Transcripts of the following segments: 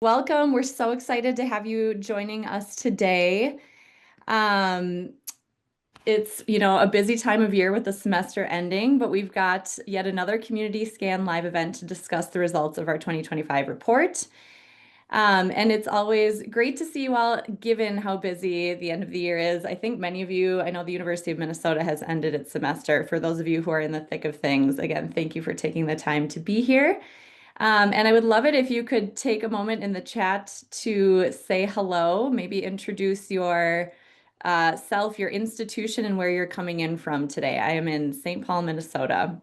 Welcome. We're so excited to have you joining us today. Um, it's a busy time of year with the semester ending, but we've got yet another Community Scan live event to discuss the results of our 2025 report. And it's always great to see you all, given how busy the end of the year is. I think many of you, I know the University of Minnesota has ended its semester. For those of you who are in the thick of things, again, thank you for taking the time to be here. And I would love it if you could take a moment in the chat to say hello, maybe introduce your self, your institution, and where you're coming in from today. I am in St. Paul, Minnesota,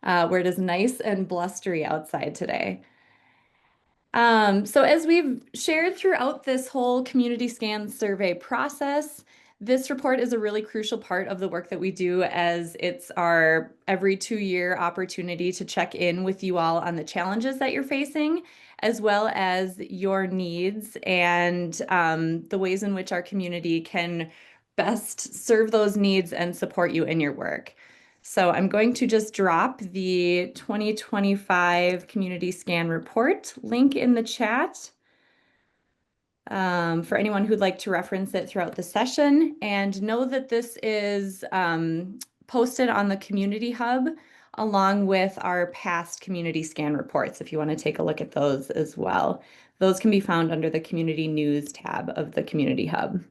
where it is nice and blustery outside today. So as we've shared throughout this whole community scan survey process, this report is a really crucial part of the work that we do, as it's our every 2-year opportunity to check in with you all on the challenges that you're facing, as well as your needs and the ways in which our community can best serve those needs and support you in your work. So I'm going to just drop the 2025 Community Scan Report link in the chat for anyone who'd like to reference it throughout the session. And know that this is posted on the Community Hub along with our past Community Scan reports, if you want to take a look at those as well. Those can be found under the Community News tab of the Community Hub.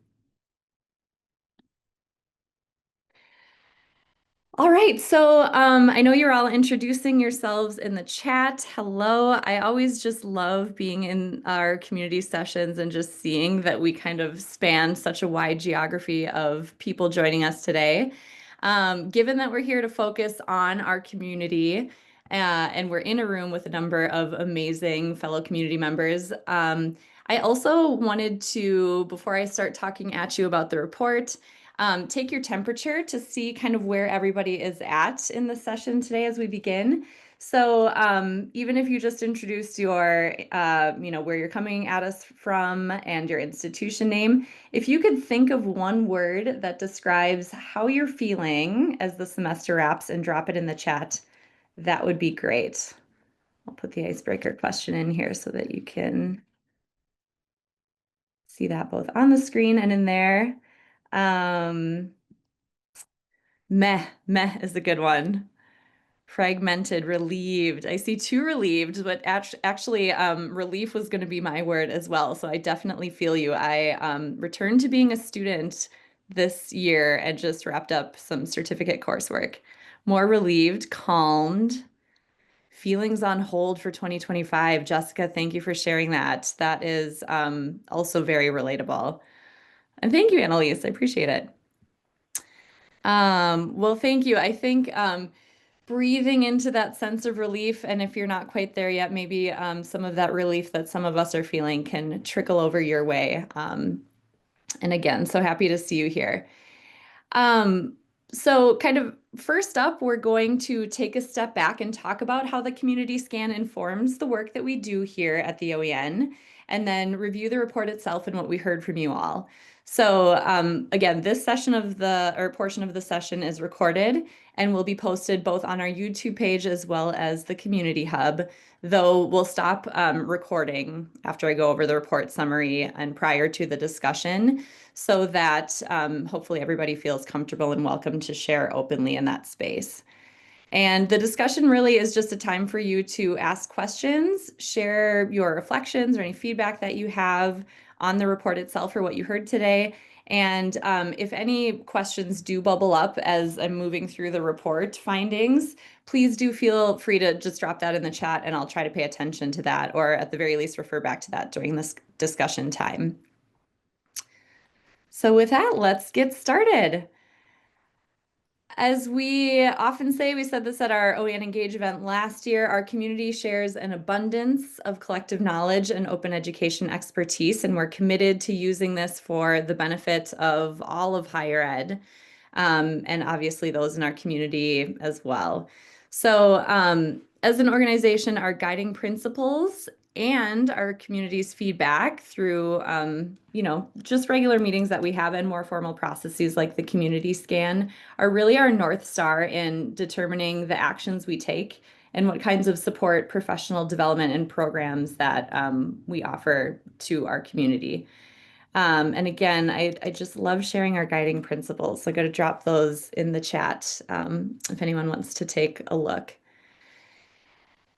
All right, so I know you're all introducing yourselves in the chat. Hello. I always just love being in our community sessions and just seeing that we kind of span such a wide geography of people joining us today. Given that we're here to focus on our community and we're in a room with a number of amazing fellow community members, I also wanted to, before I start talking at you about the report, take your temperature to see kind of where everybody is at in the session today as we begin. So even if you just introduced your, where you're coming at us from and your institution name, if you could think of one word that describes how you're feeling as the semester wraps and drop it in the chat, that would be great. I'll put the icebreaker question in here so that you can see that both on the screen and in there. Meh is a good one. Fragmented, relieved. I see two relieved, but actually, relief was going to be my word as well. So I definitely feel you. I returned to being a student this year and just wrapped up some certificate coursework. More relieved, calmed, feelings on hold for 2025. Jessica, thank you for sharing that. That is also very relatable. And thank you, Annalise. I appreciate it. Well, thank you. I think breathing into that sense of relief, and if you're not quite there yet, maybe some of that relief that some of us are feeling can trickle over your way. And again, so happy to see you here. So kind of first up, we're going to take a step back and talk about how the community scan informs the work that we do here at the OEN, and then review the report itself and what we heard from you all. So again, this session of or portion of the session is recorded and will be posted both on our YouTube page as well as the Community Hub, though we'll stop recording after I go over the report summary and prior to the discussion, so that hopefully everybody feels comfortable and welcome to share openly in that space. And the discussion really is just a time for you to ask questions, share your reflections or any feedback that you have on the report itself or what you heard today. And if any questions do bubble up as I'm moving through the report findings, please do feel free to just drop that in the chat and I'll try to pay attention to that, or at the very least refer back to that during this discussion time. So with that, let's get started. As we often say, we said this at our OEN Engage event last year, our community shares an abundance of collective knowledge and open education expertise, and we're committed to using this for the benefit of all of higher ed, and obviously those in our community as well. So as an organization, our guiding principles and our community's feedback through, just regular meetings that we have and more formal processes like the community scan are really our North Star in determining the actions we take and what kinds of support, professional development, and programs that we offer to our community. And again, I just love sharing our guiding principles. So I'm going to drop those in the chat if anyone wants to take a look.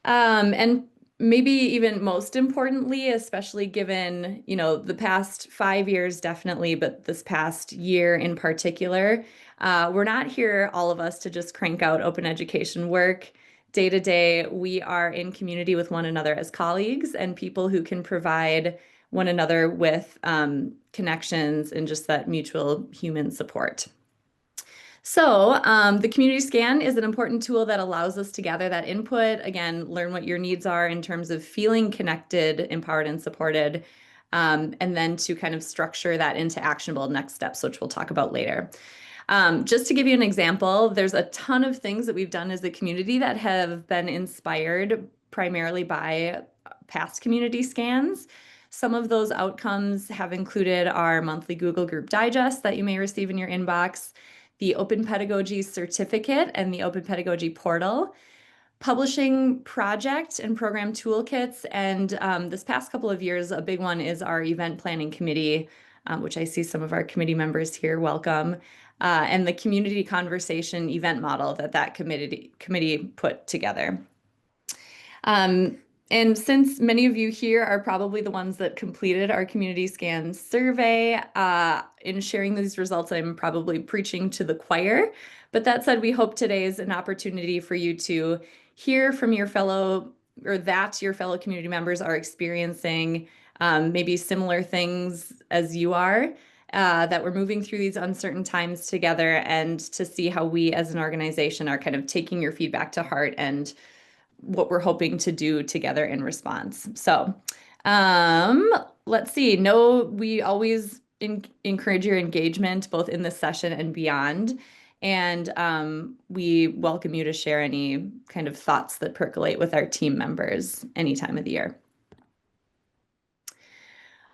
And maybe even most importantly, especially given, the past 5 years, definitely, but this past year in particular, we're not here, all of us, to just crank out open education work. Day to day, we are in community with one another as colleagues and people who can provide one another with connections and just that mutual human support. So, the community scan is an important tool that allows us to gather that input, again, learn what your needs are in terms of feeling connected, empowered, and supported, and then to kind of structure that into actionable next steps, which we'll talk about later. Just to give you an example, there's a ton of things that we've done as a community that have been inspired primarily by past community scans. Some of those outcomes have included our monthly Google Group Digest that you may receive in your inbox, the Open Pedagogy Certificate and the Open Pedagogy Portal, publishing project and program toolkits, and this past couple of years, a big one is our event planning committee, which I see some of our committee members here. Welcome. And the community conversation event model that committee put together. And since many of you here are probably the ones that completed our community scan survey, in sharing these results, I'm probably preaching to the choir. But that said, we hope today is an opportunity for you to hear from your fellow community members are experiencing maybe similar things as you are, that we're moving through these uncertain times together, and to see how we as an organization are kind of taking your feedback to heart and what we're hoping to do together in response. So let's see. We always encourage your engagement both in this session and beyond. And we welcome you to share any kind of thoughts that percolate with our team members any time of the year.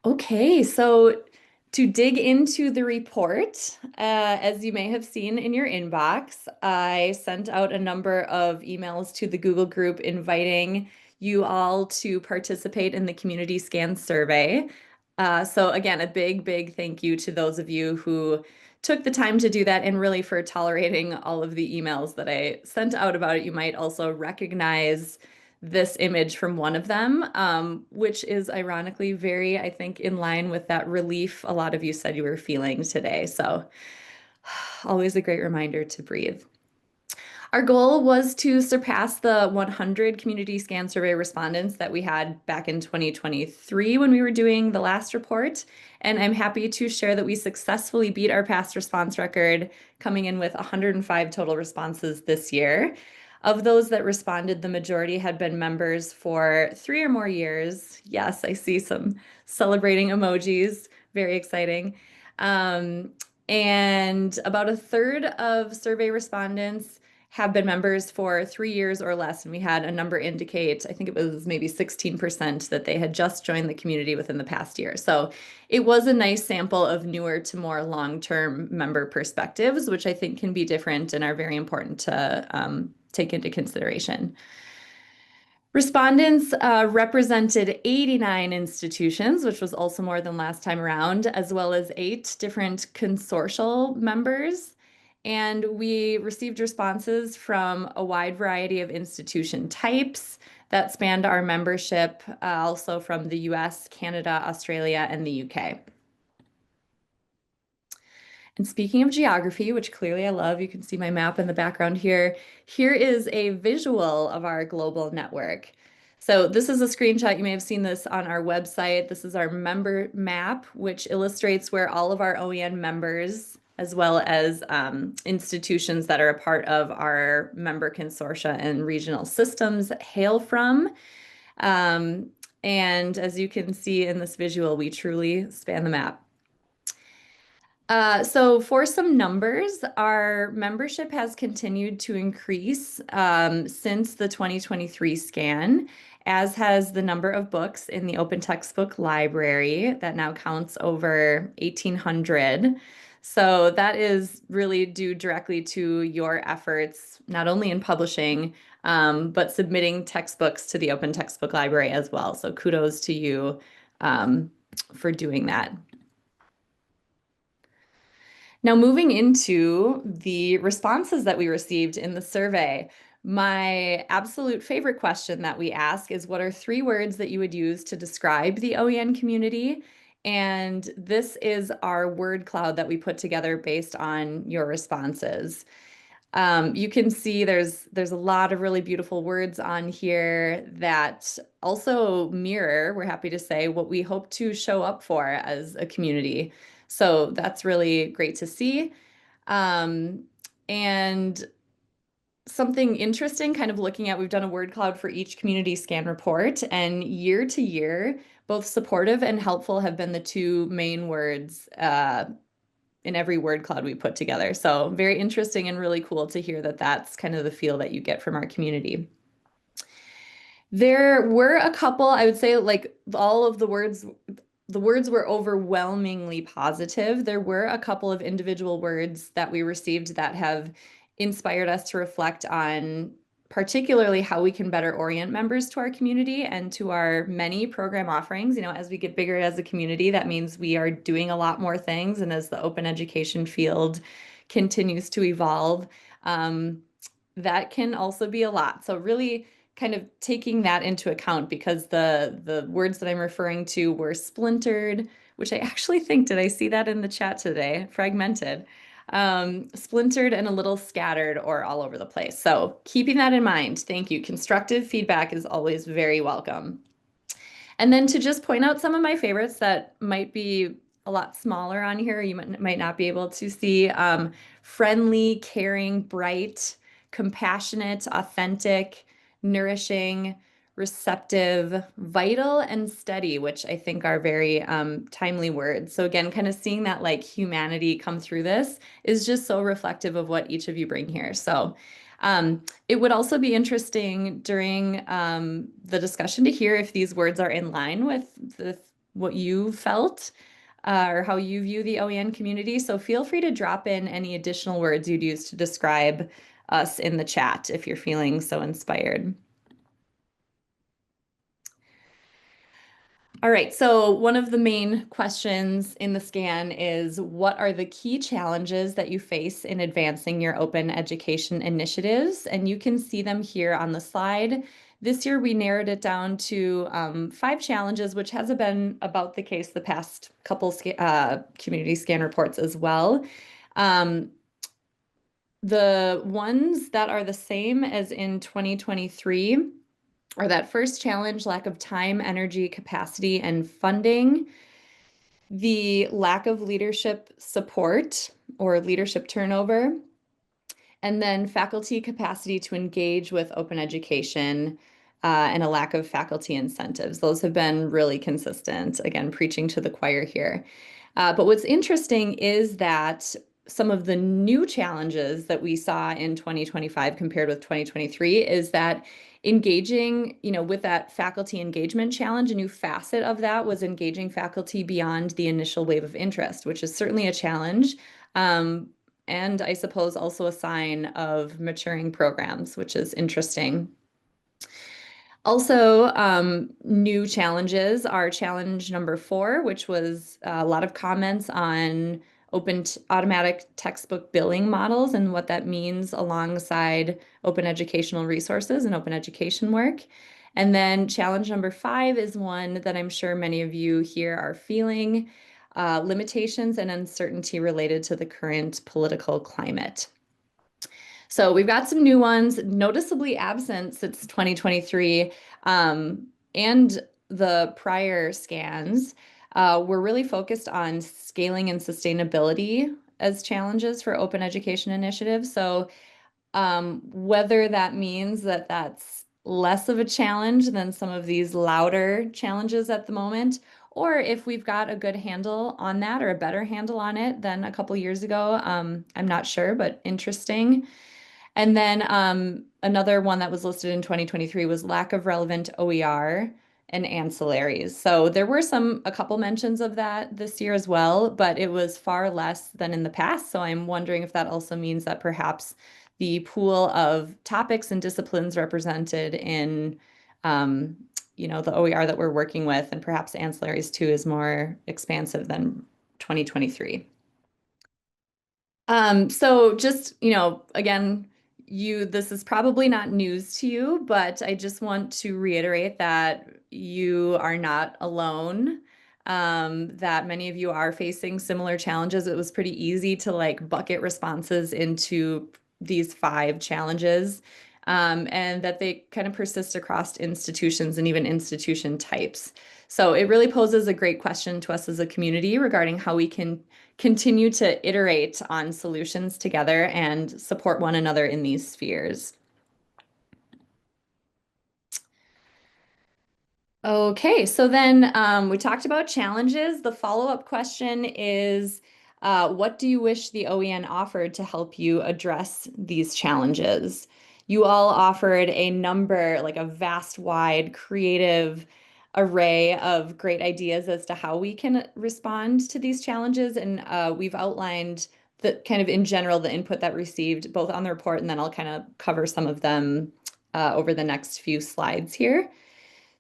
Okay, so to dig into the report, as you may have seen in your inbox, I sent out a number of emails to the Google group inviting you all to participate in the community scan survey. So again, a big, big thank you to those of you who took the time to do that, and really for tolerating all of the emails that I sent out about it. You might also recognize this image from one of them, which is ironically very, I think, in line with that relief a lot of you said you were feeling today. So always a great reminder to breathe. Our goal was to surpass the 100 community scan survey respondents that we had back in 2023 when we were doing the last report. And I'm happy to share that we successfully beat our past response record, coming in with 105 total responses this year. Of those that responded, the majority had been members for 3 or more years. Yes, I see some celebrating emojis. Very exciting. And about a third of survey respondents have been members for 3 years or less. And we had a number indicate, I think it was maybe 16%, that they had just joined the community within the past year. So it was a nice sample of newer to more long-term member perspectives, which I think can be different and are very important to take into consideration. Respondents represented 89 institutions, which was also more than last time around, as well as 8 different consortial members. And we received responses from a wide variety of institution types that spanned our membership, also from the US, Canada, Australia, and the UK. And speaking of geography, which clearly I love, you can see my map in the background here. Here is a visual of our global network. So this is a screenshot. You may have seen this on our website. This is our member map, which illustrates where all of our OEN members, as well as institutions that are a part of our member consortia and regional systems, hail from. And as you can see in this visual, we truly span the map. So for some numbers, our membership has continued to increase since the 2023 scan, as has the number of books in the open textbook library that now counts over 1,800. So that is really due directly to your efforts, not only in publishing, but submitting textbooks to the Open Textbook Library as well. So kudos to you for doing that. Now, moving into the responses that we received in the survey, my absolute favorite question that we ask is, what are 3 words that you would use to describe the OEN community? And this is our word cloud that we put together based on your responses. You can see there's a lot of really beautiful words on here that also mirror, we're happy to say, what we hope to show up for as a community. So that's really great to see. Um, and something interesting, kind of looking at, we've done a word cloud for each community scan report, and year to year, both supportive and helpful have been the 2 main words in every word cloud we put together. So very interesting and really cool to hear that that's kind of the feel that you get from our community. There were a couple, I would say, like all of the words were overwhelmingly positive. There were a couple of individual words that we received that have inspired us to reflect on particularly how we can better orient members to our community and to our many program offerings. You know, as we get bigger as a community, that means we are doing a lot more things. And as the open education field continues to evolve, that can also be a lot. So really kind of taking that into account, because the words that I'm referring to were splintered, which I actually think, did I see that in the chat today? Fragmented, splintered and a little scattered or all over the place. So keeping that in mind, thank you. Constructive feedback is always very welcome. And then to just point out some of my favorites that might be a lot smaller on here, you might not be able to see. Friendly, caring, bright, compassionate, authentic, nourishing, receptive, vital, and steady, which I think are very timely words. So again, kind of seeing that like humanity come through this is just so reflective of what each of you bring here. So it would also be interesting during the discussion to hear if these words are in line with what you felt or how you view the OEN community. So feel free to drop in any additional words you'd use to describe us in the chat if you're feeling so inspired. All right, so one of the main questions in the scan is, what are the key challenges that you face in advancing your open education initiatives? And you can see them here on the slide. This year, we narrowed it down to 5 challenges, which has been about the case the past couple community scan reports as well. The ones that are the same as in 2023 are that first challenge, lack of time, energy, capacity, and funding, the lack of leadership support or leadership turnover, and then faculty capacity to engage with open education, and a lack of faculty incentives. Those have been really consistent, again, preaching to the choir here. But what's interesting is that some of the new challenges that we saw in 2025 compared with 2023 is that engaging, with that faculty engagement challenge, a new facet of that was engaging faculty beyond the initial wave of interest, which is certainly a challenge. And I suppose also a sign of maturing programs, which is interesting. Also, new challenges are challenge number 4, which was a lot of comments on automatic textbook billing models and what that means alongside open educational resources and open education work. And then challenge number 5 is one that I'm sure many of you here are feeling, limitations and uncertainty related to the current political climate. So we've got some new ones, noticeably absent since 2023, and the prior scans. We're really focused on scaling and sustainability as challenges for open education initiatives. So whether that means that that's less of a challenge than some of these louder challenges at the moment, or if we've got a good handle on that or a better handle on it than a couple years ago, I'm not sure, but interesting. And then another one that was listed in 2023 was lack of relevant OER and ancillaries. So there were a couple mentions of that this year as well, but it was far less than in the past. So I'm wondering if that also means that perhaps the pool of topics and disciplines represented in um, the OER that we're working with, and perhaps ancillaries too is more expansive than 2023. So just, again, this is probably not news to you, but I just want to reiterate that you are not alone. That many of you are facing similar challenges. It was pretty easy to like bucket responses into these 5 challenges, and that they kind of persist across institutions and even institution types. So it really poses a great question to us as a community regarding how we can continue to iterate on solutions together and support one another in these spheres. Okay, so then we talked about challenges. The follow-up question is, what do you wish the OEN offered to help you address these challenges? You all offered a number, like a vast, wide, creative array of great ideas as to how we can respond to these challenges. And we've outlined the kind of in general, the input that received both on the report, and then I'll kind of cover some of them over the next few slides here.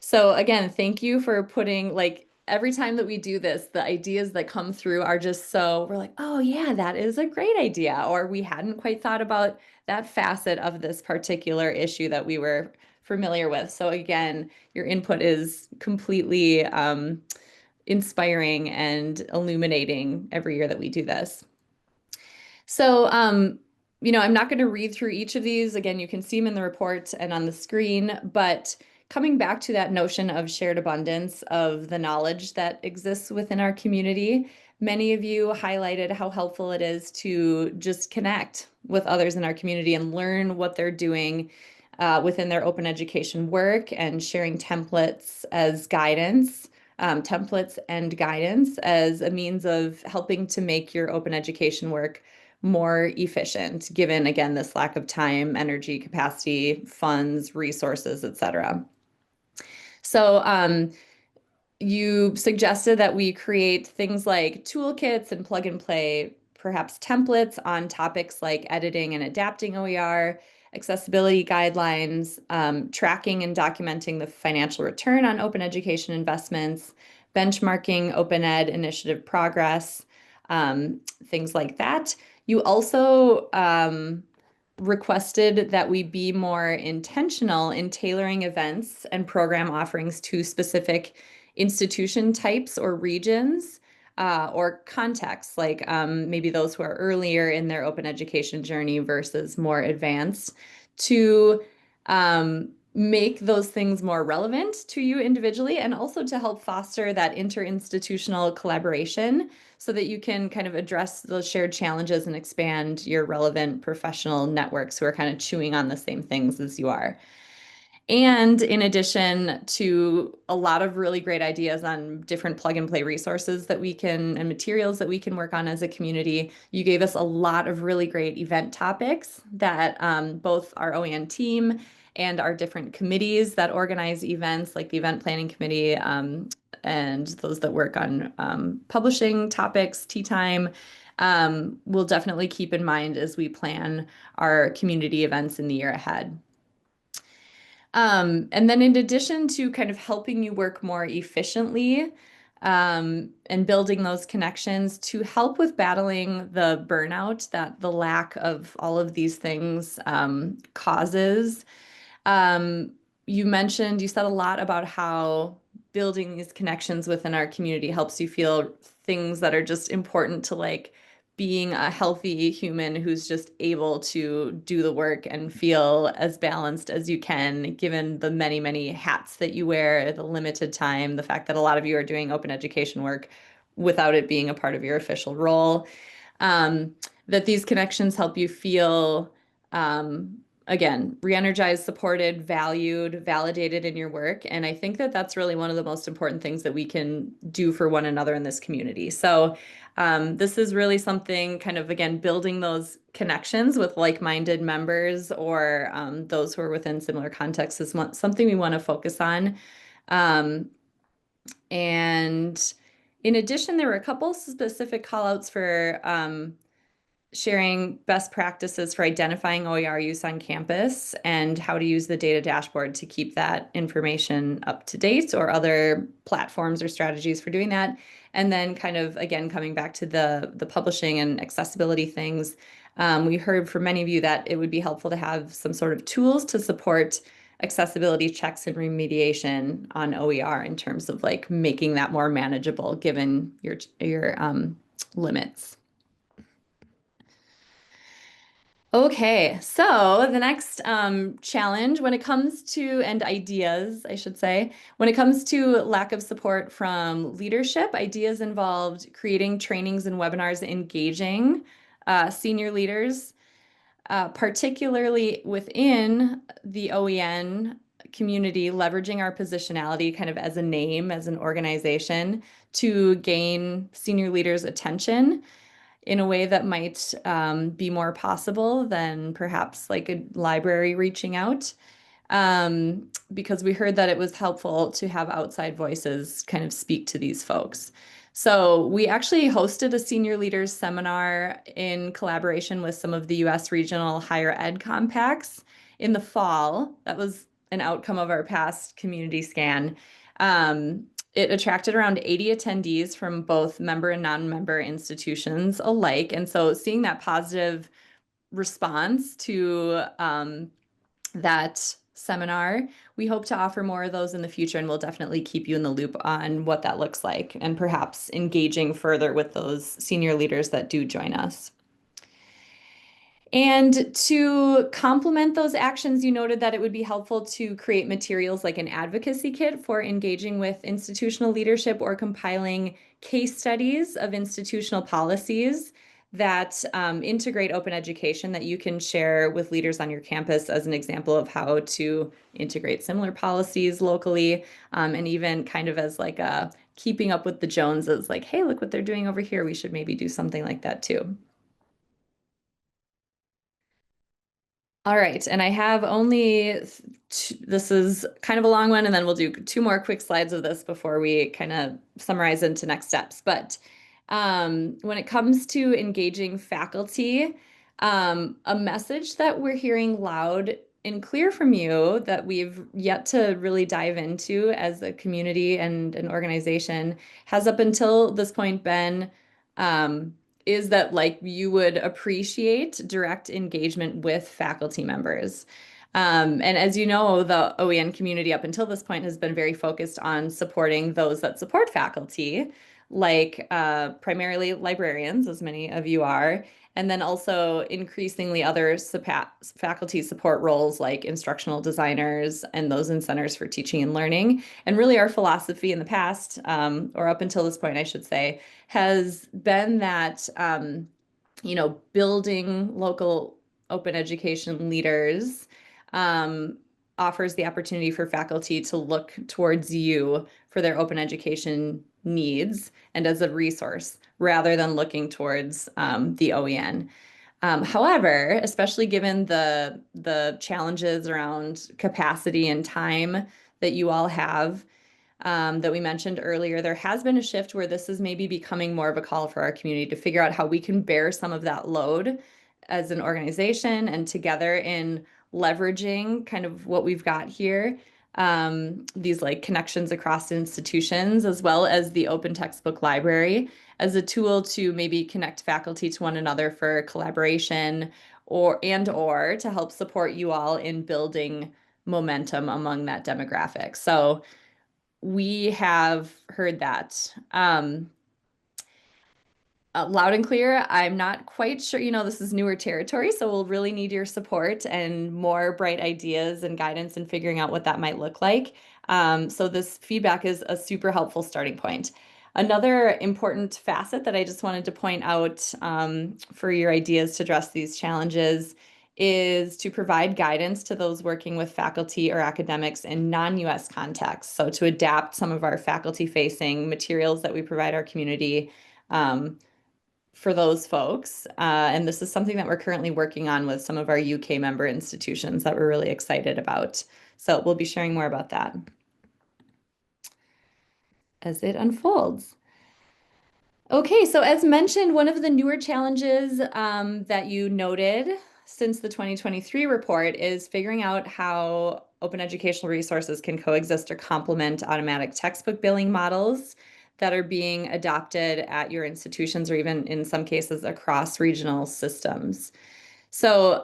So again, thank you for putting like every time that we do this, the ideas that come through are just so we're like, oh yeah, that is a great idea. Or we hadn't quite thought about that facet of this particular issue that we were familiar with. So again, your input is completely inspiring and illuminating every year that we do this. So, I'm not going to read through each of these. Again, you can see them in the report and on the screen, but coming back to that notion of shared abundance of the knowledge that exists within our community, many of you highlighted how helpful it is to just connect with others in our community and learn what they're doing within their open education work, and sharing templates as guidance. Templates and guidance as a means of helping to make your open education work more efficient, given, again, this lack of time, energy, capacity, funds, resources, etc. So you suggested that we create things like toolkits and plug and play, perhaps templates on topics like editing and adapting OER, accessibility guidelines, tracking and documenting the financial return on open education investments, benchmarking open ed initiative progress, things like that. You also requested that we be more intentional in tailoring events and program offerings to specific institution types or regions, or contexts, like maybe those who are earlier in their open education journey versus more advanced, to make those things more relevant to you individually, and also to help foster that interinstitutional collaboration so that you can kind of address those shared challenges and expand your relevant professional networks who are kind of chewing on the same things as you are. And in addition to a lot of really great ideas on different plug and play resources that we can, and materials that we can work on as a community, you gave us a lot of really great event topics that both our OEN team and our different committees that organize events, like the event planning committee, and those that work on publishing topics, tea time, will definitely keep in mind as we plan our community events in the year ahead. And then in addition to kind of helping you work more efficiently, and building those connections to help with battling the burnout that the lack of all of these things causes, you said a lot about how building these connections within our community helps you feel things that are just important to like being a healthy human who's just able to do the work and feel as balanced as you can, given the many, many hats that you wear, the limited time, the fact that a lot of you are doing open education work without it being a part of your official role. That these connections help you feel, again, re-energized, supported, valued, validated in your work. And I think that that's really one of the most important things that we can do for one another in this community. So this is really something kind of, again, building those connections with like-minded members, or those who are within similar contexts, is something we want to focus on. And in addition, there were a couple specific callouts for sharing best practices for identifying OER use on campus and how to use the data dashboard to keep that information up to date, or other platforms or strategies for doing that. And then kind of, again, coming back to the publishing and accessibility things, we heard from many of you that it would be helpful to have some sort of tools to support accessibility checks and remediation on OER in terms of like making that more manageable given your limits. Okay, so the next challenge when it comes to, and ideas, I should say, when it comes to lack of support from leadership, ideas involved creating trainings and webinars engaging senior leaders, particularly within the OEN community, leveraging our positionality kind of as a name, as an organization, to gain senior leaders' attention in a way that might be more possible than perhaps like a library reaching out. Because we heard that it was helpful to have outside voices kind of speak to these folks. So we actually hosted a senior leaders seminar in collaboration with some of the US regional higher ed compacts in the fall. That was an outcome of our past community scan. It attracted around 80 attendees from both member and non-member institutions alike. And so seeing that positive response to that seminar, we hope to offer more of those in the future, and we'll definitely keep you in the loop on what that looks like and perhaps engaging further with those senior leaders that do join us. And to complement those actions, you noted that it would be helpful to create materials like an advocacy kit for engaging with institutional leadership, or compiling case studies of institutional policies that integrate open education that you can share with leaders on your campus as an example of how to integrate similar policies locally, and even kind of as like a keeping up with the Joneses, like, hey, look what they're doing over here. We should maybe do something like that too. All right, and I have only, this is kind of a long one, and then we'll do two more quick slides of this before we kind of summarize into next steps. But when it comes to engaging faculty, a message that we're hearing loud and clear from you that we've yet to really dive into as a community and an organization has up until this point been is that like you would appreciate direct engagement with faculty members. And as you know, the OEN community up until this point has been very focused on supporting those that support faculty, like primarily librarians, as many of you are, and then also increasingly other faculty support roles like instructional designers and those in centers for teaching and learning. And really our philosophy in the past, or up until this point, I should say, has been that, building local open education leaders um, offers the opportunity for faculty to look towards you for their open education needs and as a resource rather than looking towards the OEN. However, especially given the challenges around capacity and time that you all have, that we mentioned earlier, there has been a shift where this is maybe becoming more of a call for our community to figure out how we can bear some of that load as an organization and together in leveraging kind of what we've got here, these like connections across institutions, as well as the open textbook library as a tool to maybe connect faculty to one another for collaboration or to help support you all in building momentum among that demographic. So we have heard that. Loud and clear, I'm not quite sure, this is newer territory, so we'll really need your support and more bright ideas and guidance in figuring out what that might look like. So this feedback is a super helpful starting point. Another important facet that I just wanted to point out for your ideas to address these challenges is to provide guidance to those working with faculty or academics in non-US contexts. So to adapt some of our faculty-facing materials that we provide our community for those folks. And this is something that we're currently working on with some of our UK member institutions that we're really excited about. So we'll be sharing more about that as it unfolds. Okay, so as mentioned, one of the newer challenges that you noted since the 2023 report is figuring out how open educational resources can coexist or complement automatic textbook billing models that are being adopted at your institutions or even in some cases across regional systems. So,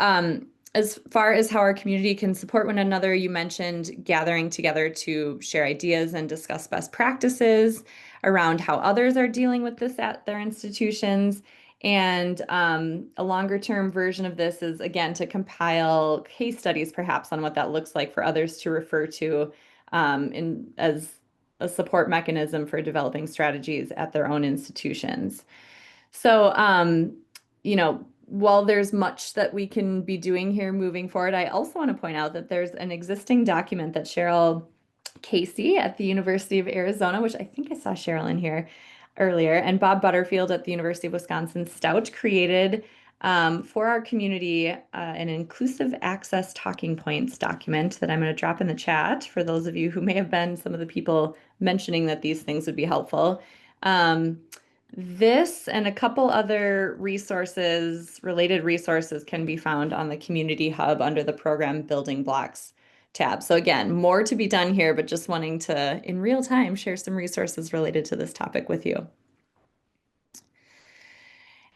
as far as how our community can support one another, you mentioned gathering together to share ideas and discuss best practices around how others are dealing with this at their institutions. And a longer term version of this is, again, to compile case studies perhaps on what that looks like for others to refer to as a support mechanism for developing strategies at their own institutions. So, while there's much that we can be doing here moving forward, I also want to point out that there's an existing document that Cheryl Casey at the University of Arizona, which I think I saw Cheryl in here earlier, and Bob Butterfield at the University of Wisconsin Stout created for our community an inclusive access talking points document that I'm going to drop in the chat for those of you who may have been some of the people mentioning that these things would be helpful. Um, this and a couple other resources, related resources, can be found on the Community Hub under the Program Building Blocks tab. So again, more to be done here, but just wanting to, in real time, share some resources related to this topic with you.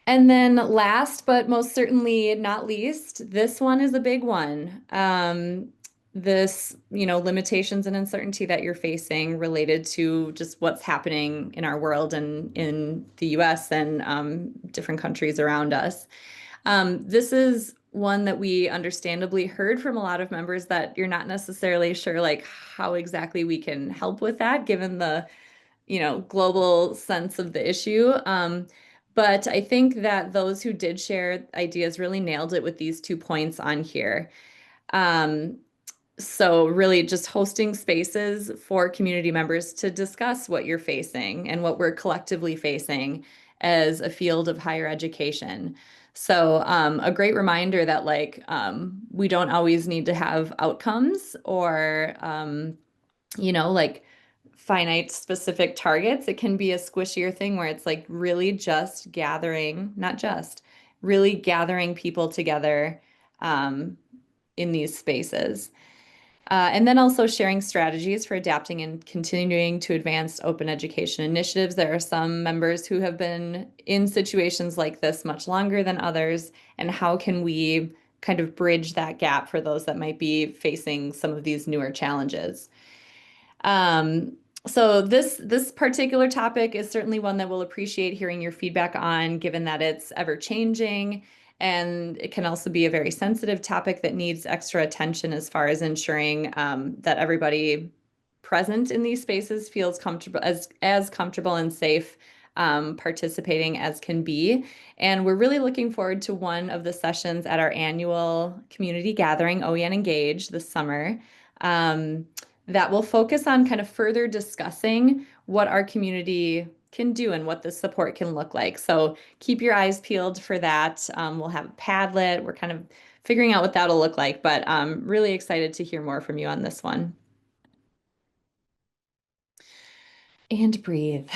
And then last, but most certainly not least, this one is a big one. This, limitations and uncertainty that you're facing related to just what's happening in our world and in the US and different countries around us. This is one that we understandably heard from a lot of members that you're not necessarily sure like how exactly we can help with that given the global sense of the issue. But I think that those who did share ideas really nailed it with these 2 points on here. Um, so really just hosting spaces for community members to discuss what you're facing and what we're collectively facing as a field of higher education. So a great reminder that we don't always need to have outcomes or like finite specific targets. It can be a squishier thing where it's like really just gathering, not just, really gathering people together in these spaces. And then also sharing strategies for adapting and continuing to advance open education initiatives. There are some members who have been in situations like this much longer than others, and how can we kind of bridge that gap for those that might be facing some of these newer challenges. So this particular topic is certainly one that we'll appreciate hearing your feedback on, given that it's ever changing, and it can also be a very sensitive topic that needs extra attention as far as ensuring that everybody present in these spaces feels comfortable as comfortable and safe participating as can be. And we're really looking forward to one of the sessions at our annual community gathering, OEN Engage, this summer. That will focus on kind of further discussing what our community can do and what the support can look like. So keep your eyes peeled for that. We'll have a Padlet. We're kind of figuring out what that'll look like, but I'm really excited to hear more from you on this one. And breathe.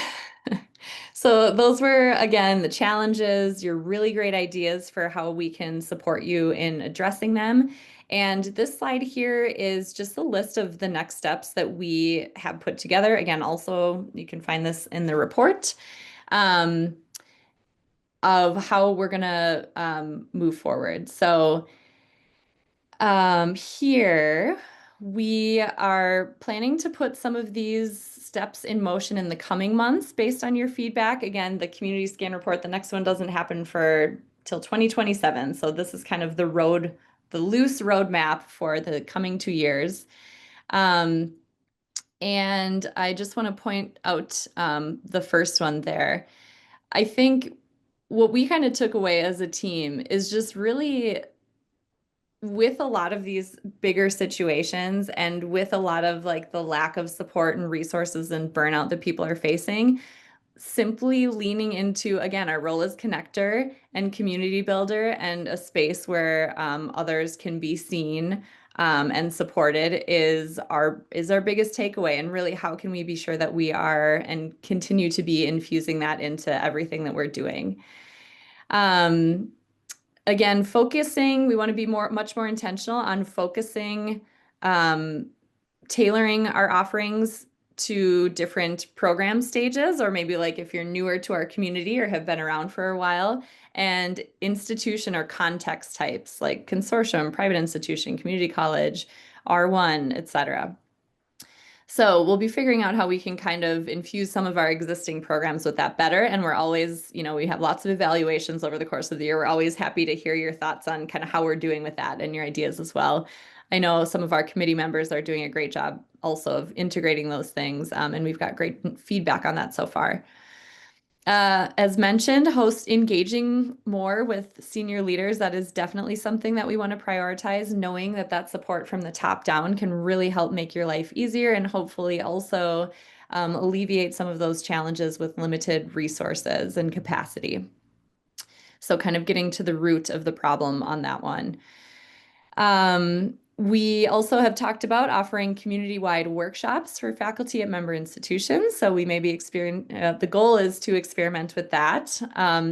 So those were, again, the challenges, your really great ideas for how we can support you in addressing them. And this slide here is just a list of the next steps that we have put together. Again, also, you can find this in the report of how we're going to move forward. So here we are planning to put some of these steps in motion in the coming months based on your feedback. Again, the community scan report, the next one doesn't happen for till 2027. So this is kind of the loose roadmap for the coming 2 years. And I just want to point out the first one there. I think what we kind of took away as a team is just really with a lot of these bigger situations and with a lot of like the lack of support and resources and burnout that people are facing, simply leaning into, again, our role as connector and community builder and a space where others can be seen and supported is our biggest takeaway. And really, how can we be sure that we are and continue to be infusing that into everything that we're doing? Um, Again, focusing, we want to be much more intentional on focusing, um, tailoring our offerings to different program stages, or maybe like if you're newer to our community or have been around for a while, and institution or context types like consortium, private institution, community college, R1, etc. So we'll be figuring out how we can kind of infuse some of our existing programs with that better. And we're always, we have lots of evaluations over the course of the year. We're always happy to hear your thoughts on kind of how we're doing with that and your ideas as well. I know some of our committee members are doing a great job also of integrating those things, and we've got great feedback on that so far. As mentioned, host engaging more with senior leaders. That is definitely something that we want to prioritize, knowing that that support from the top down can really help make your life easier and hopefully also alleviate some of those challenges with limited resources and capacity. So kind of getting to the root of the problem on that one. We also have talked about offering community-wide workshops for faculty at member institutions. So we may be the goal is to experiment with that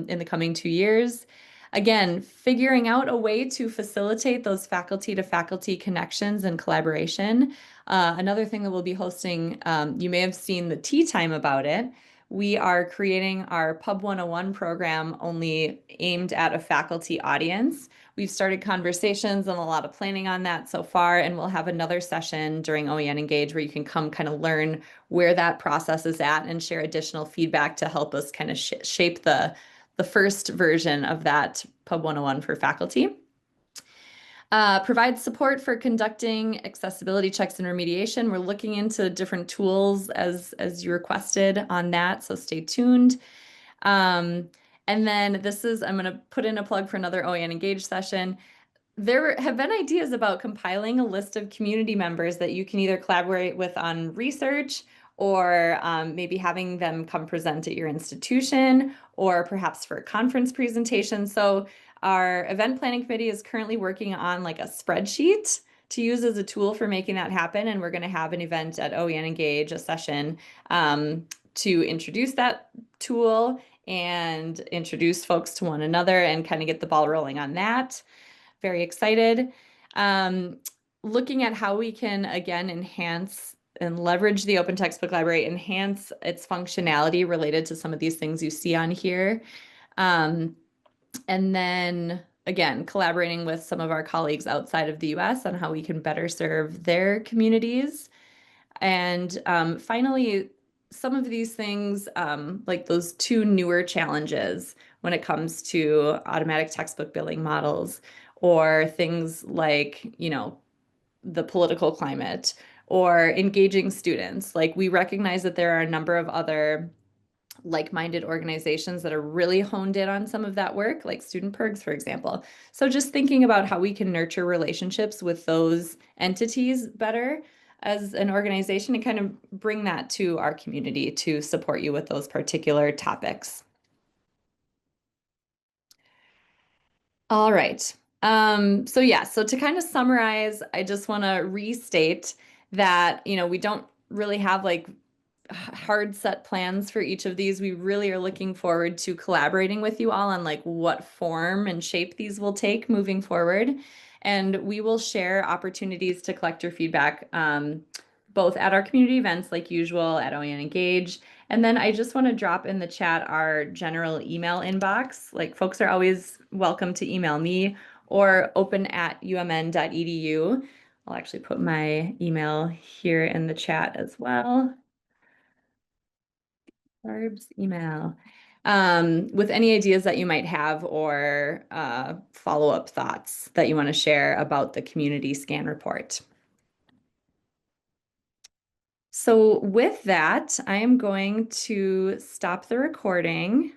in the coming 2 years. Again, figuring out a way to facilitate those faculty to faculty connections and collaboration. Another thing that we'll be hosting, you may have seen the tea time about it. We are creating our Pub 101 program only aimed at a faculty audience. We've started conversations and a lot of planning on that so far, and we'll have another session during OEN Engage where you can come kind of learn where that process is at and share additional feedback to help us kind of shape the first version of that Pub 101 for faculty. Provide support for conducting accessibility checks and remediation. We're looking into different tools as you requested on that, so stay tuned. And then I'm going to put in a plug for another OEN Engage session. There have been ideas about compiling a list of community members that you can either collaborate with on research or maybe having them come present at your institution or perhaps for a conference presentation. So our event planning committee is currently working on like a spreadsheet to use as a tool for making that happen. And we're going to have an event at OEN Engage, a session to introduce that tool and introduce folks to one another and kind of get the ball rolling on that. Very excited. Looking at how we can, again, enhance and leverage the Open Textbook Library, enhance its functionality related to some of these things you see on here. And then, again, collaborating with some of our colleagues outside of the US on how we can better serve their communities. And finally, some of these things, like those two newer challenges when it comes to automatic textbook billing models, or things like, the political climate, or engaging students. Like, we recognize that there are a number of other like-minded organizations that are really honed in on some of that work, like Student Perks, for example. So just thinking about how we can nurture relationships with those entities better as an organization and kind of bring that to our community to support you with those particular topics. All right. So to kind of summarize, I just want to restate that, we don't really have like hard set plans for each of these. We really are looking forward to collaborating with you all on like what form and shape these will take moving forward. And we will share opportunities to collect your feedback, both at our community events like usual at OEN Engage. And then I just want to drop in the chat our general email inbox. Like, folks are always welcome to email me or open@umn.edu. I'll actually put my email here in the chat as well. Barb's email. With any ideas that you might have or follow-up thoughts that you want to share about the community scan report. So with that, I am going to stop the recording.